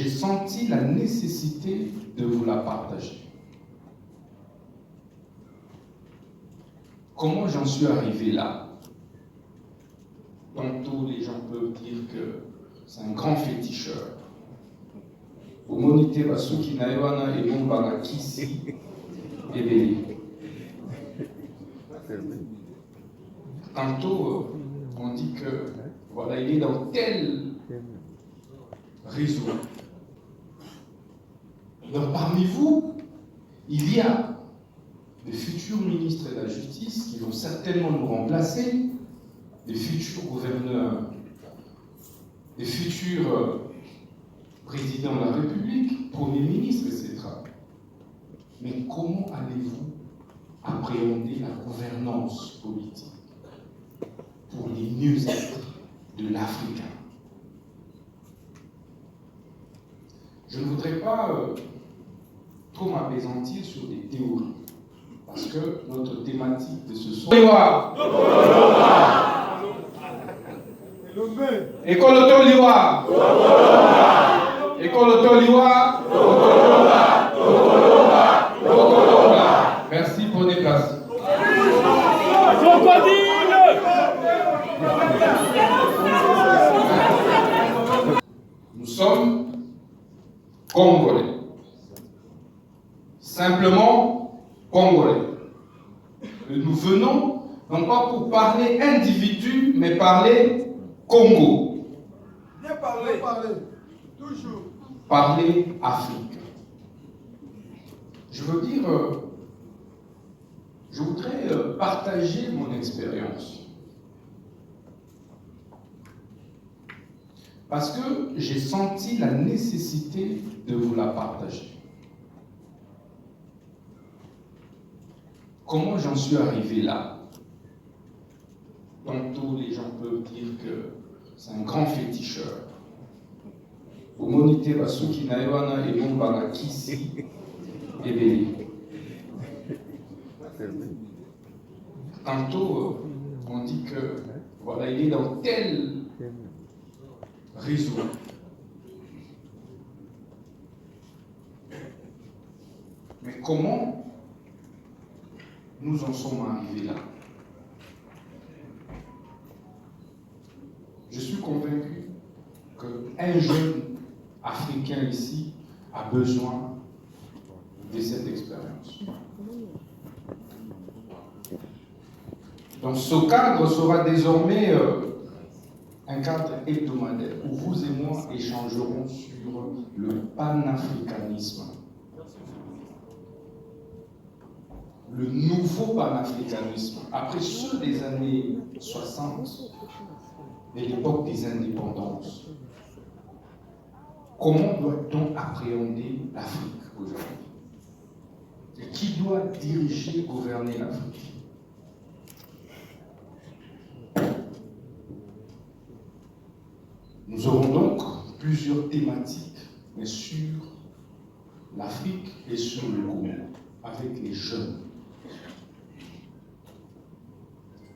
j'ai senti la nécessité de vous la partager. Comment j'en suis arrivé là? Tantôt, les gens peuvent dire que c'est un grand féticheur. Omonite basuki na yoana et mombara kisi et béli. Tantôt, on dit que voilà, il est dans tel réseau. Donc parmi vous, il y a des futurs ministres de la justice qui vont certainement nous remplacer, des futurs gouverneurs, des futurs présidents de la République, premiers ministres, etc. Mais comment allez-vous appréhender la gouvernance politique pour les mieux-être de l'Africain? Je ne voudrais pas trop m'apaisantir sur des théories, parce que notre thématique de ce soir... École Otoliwa. École Otoliwa. Merci pour les places. Nous sommes Congolais. Simplement Congolais. Nous venons non pas pour parler individu, mais parler Congo. Bien parler. Toujours. Parler Afrique. Je veux dire, je voudrais partager mon expérience. Parce que j'ai senti la nécessité de vous la partager. Comment j'en suis arrivé là? Tantôt, les gens peuvent dire que c'est un grand féticheur. Omonite basuki na yoana et mombara kisi et béli. Tantôt, on dit que voilà, il est dans tel réseau. Mais comment nous en sommes arrivés là? Je suis convaincu qu'un jeune Africain ici a besoin de cette expérience. Donc ce cadre sera désormais un cadre hebdomadaire où vous et moi échangerons sur le panafricanisme. Le nouveau panafricanisme, après ceux des années 60, de l'époque des indépendances. Comment doit-on appréhender l'Afrique aujourd'hui? Et qui doit diriger, gouverner l'Afrique? Nous aurons donc plusieurs thématiques, mais sur l'Afrique et sur le Congo, avec les jeunes.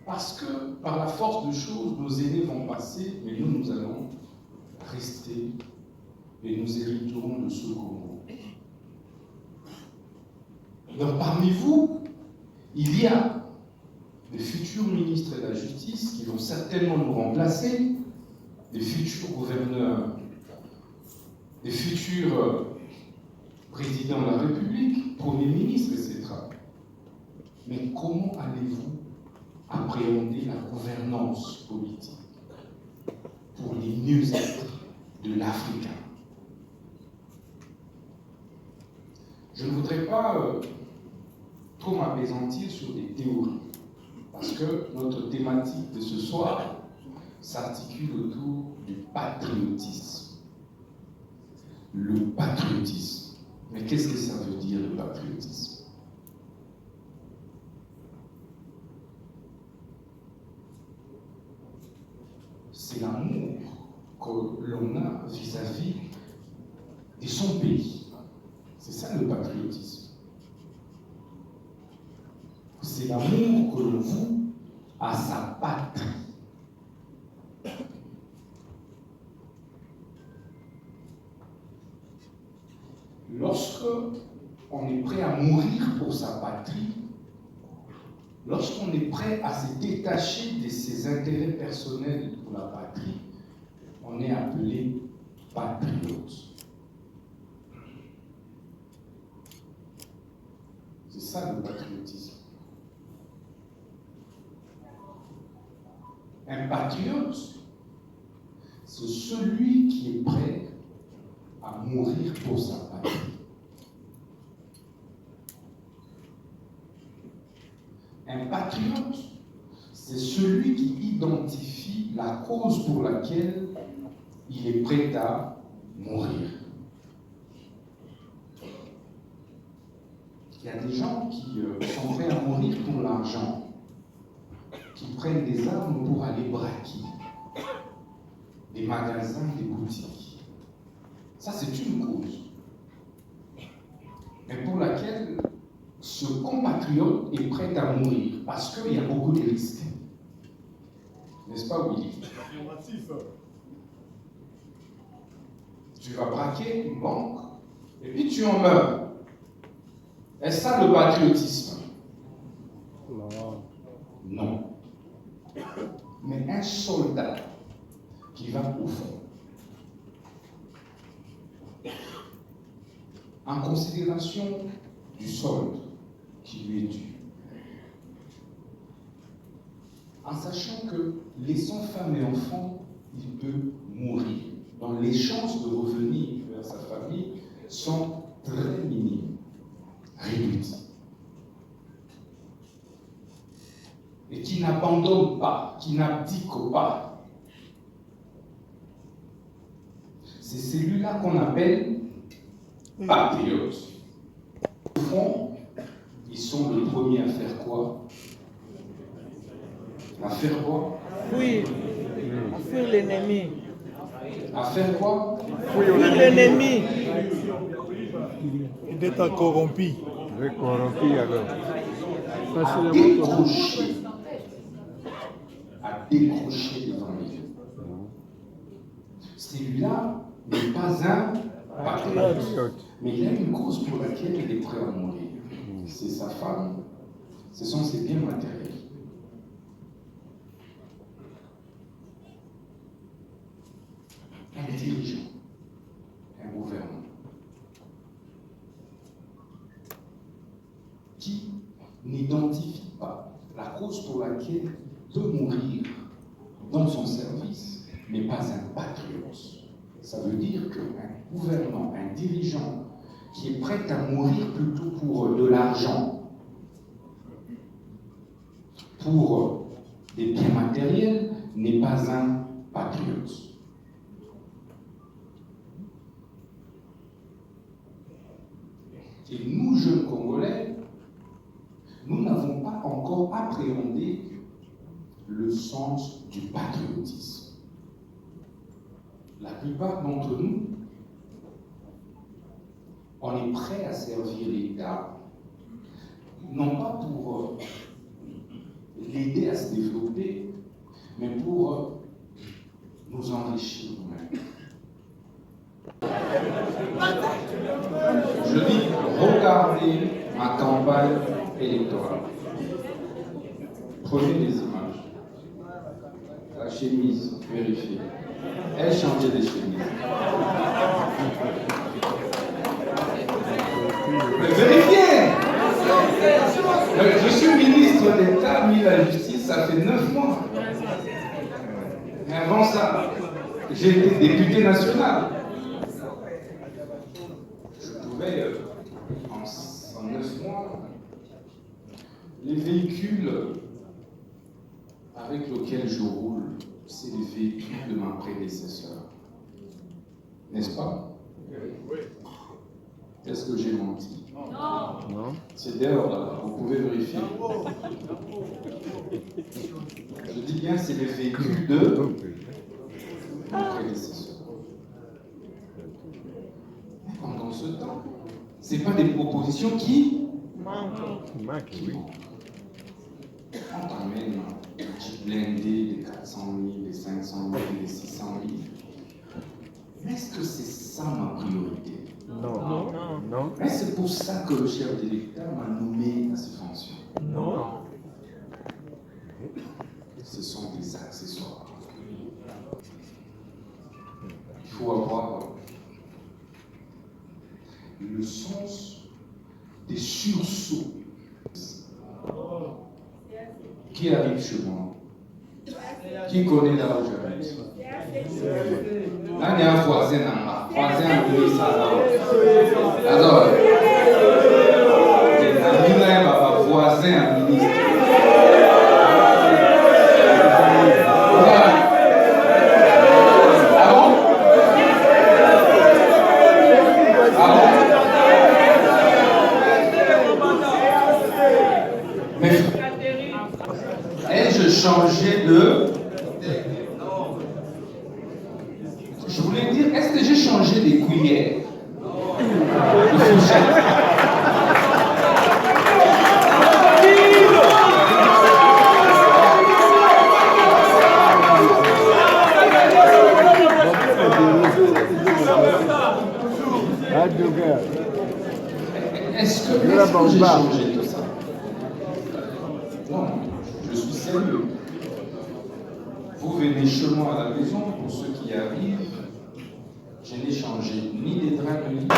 Parce que, par la force des choses, nos aînés vont passer, mais nous allons rester et nous hériterons de ce Congo. Donc, parmi vous, il y a des futurs ministres de la justice qui vont certainement nous remplacer, des futurs gouverneurs, des futurs présidents de la République, premiers ministres, etc. Mais comment allez-vous appréhender la gouvernance politique pour les mieux-être de l'Africain? Je ne voudrais pas trop m'apaisantir sur des théories, parce que notre thématique de ce soir s'articule autour du patriotisme. Le patriotisme. Mais qu'est-ce que ça veut dire, le patriotisme? C'est l'amour que l'on a vis-à-vis de son pays. C'est ça le patriotisme. C'est l'amour que l'on voue à sa patrie. lorsqu'on est prêt à mourir pour sa patrie, lorsqu'on est prêt à se détacher de ses intérêts personnels pour la patrie, on est appelé patriote. C'est ça le patriotisme. Un patriote, c'est celui qui est prêt à mourir pour sa patrie. Un patriote, c'est celui qui identifie la cause pour laquelle il est prêt à mourir. Il y a des gens qui sont prêts à mourir pour l'argent, qui prennent des armes pour aller braquer des magasins, des boutiques. Ça, c'est une cause, mais pour laquelle ce compatriote est prêt à mourir, parce qu'il y a beaucoup de risques. N'est-ce pas, Willy? Tu vas braquer une banque, et puis tu en meurs. Est-ce ça le patriotisme? Non. Non. Mais un soldat qui va au front, en considération du solde qui lui est dû, en sachant que, laissant femme et enfants, il peut mourir, dont les chances de revenir vers sa famille sont très minimes, réduites. Et qui n'abandonne pas, qui n'abdique pas. C'est celui-là qu'on appelle patriote. Au fond, ils sont les premiers à faire quoi? À faire quoi? Oui, à fuir l'ennemi. À faire quoi? Fuir l'ennemi. Il est corrompu. Il est corrompu alors. À décrocher. À décrocher devant les yeux. Celui-là n'est pas un patriote. Mais il y a une cause pour laquelle il est prêt à mourir. C'est sa femme, ce sont ses biens matériels. Un dirigeant, un gouvernement, qui n'identifie pas la cause pour laquelle il peut mourir dans son service, n'est pas un patriote. Ça veut dire qu'un gouvernant, un dirigeant qui est prêt à mourir plutôt pour de l'argent, pour des biens matériels, n'est pas un patriote. Et nous, jeunes Congolais, nous n'avons pas encore appréhendé le sens du patriotisme. La plupart d'entre nous, on est prêt à servir l'État, non pas pour l'aider à se développer, mais pour nous enrichir nous-mêmes. Je dis, regardez ma campagne électorale. Prenez des images. La chemise, vérifiez. Elle changeait des chemises. Mais vérifiez! Je suis ministre d'État, mis la justice, ça fait 9 mois. Mais avant ça, j'ai été député national. Je pouvais, en 9 mois, les véhicules avec lesquels je roule, c'est les véhicules de ma prédécesseur. N'est-ce pas? Oui. Est-ce que j'ai menti? Non. C'est dehors là, vous pouvez vérifier. Je dis bien, c'est les véhicules de mon prédécesseur. Mais pendant ce temps, ce n'est pas des propositions qui Manque, oui. on t'emmène des Jeep blindés, des 400 000, des 500 000, des 600 000. Mais est-ce que c'est ça ma priorité? Non. Non. Mais c'est pour ça que le chef de l'État m'a nommé à ces fonctions. Non. Ce sont des accessoires. Il faut avoir le sens des sursauts qui arrive chez moi. Qui connaît là où j'habite? Là, il y a un voisin en bas. Voisin en plus, alors, voisin en ministre. Changer de... Je voulais dire, est-ce que j'ai changé des cuillères? De fourchette. Est-ce que j'ai changé tout ça? Non. Je suis sérieux. Vous venez chez moi à la maison, pour ceux qui arrivent, je n'ai changé ni les draps de lit.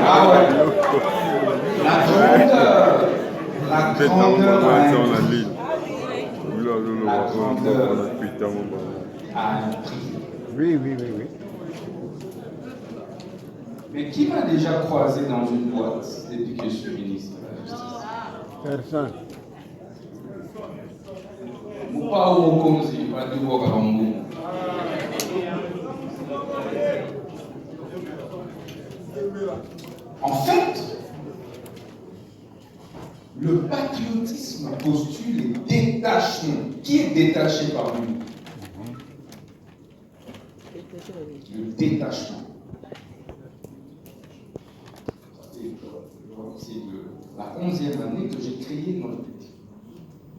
Ah ouais. La grandeur a un prix. Oui. Mais qui m'a déjà croisé dans une boîte depuis que je suis ministre de la Justice? Personne. En fait, le patriotisme postule le détachement. Qui est détaché par lui? Le détachement. C'est la 11e année que j'ai créé notre parti.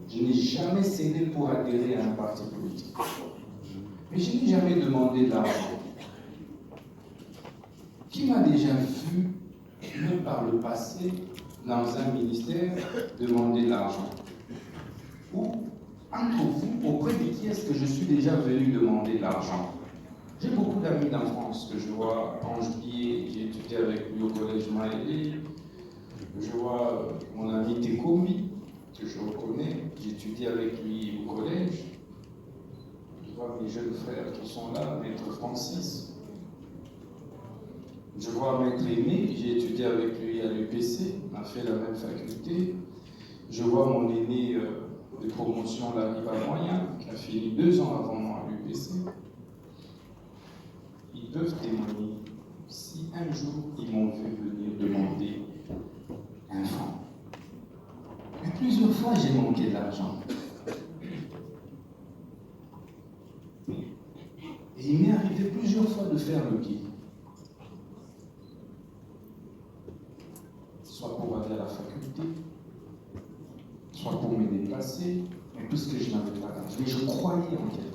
Je n'ai jamais cédé pour adhérer à un parti politique. Mais je n'ai jamais demandé de l'argent. Qui m'a déjà vu, même par le passé, dans un ministère, demander de l'argent? Ou, entre vous, auprès de qui est-ce que je suis déjà venu demander de l'argent? J'ai beaucoup d'amis en France que je vois en juillet, j'ai étudié avec lui au collège Maëlé. Je vois mon ami Tekomi, que je reconnais, j'étudie avec lui au collège. Je vois mes jeunes frères qui sont là, Maître Francis. Je vois Maître Aimé, j'ai étudié avec lui à l'UPC, on a fait la même faculté. Je vois mon aîné de promotion, Lariba Moyen, qui a fini 2 ans avant moi à l'UPC. Ils peuvent témoigner si un jour ils m'ont vu venir demander un franc. Mais plusieurs fois j'ai manqué d'argent. Et il m'est arrivé plusieurs fois de faire le guide. Soit pour aller à la faculté, soit pour me déplacer, mais puisque je n'avais pas d'argent. Mais je croyais en quelque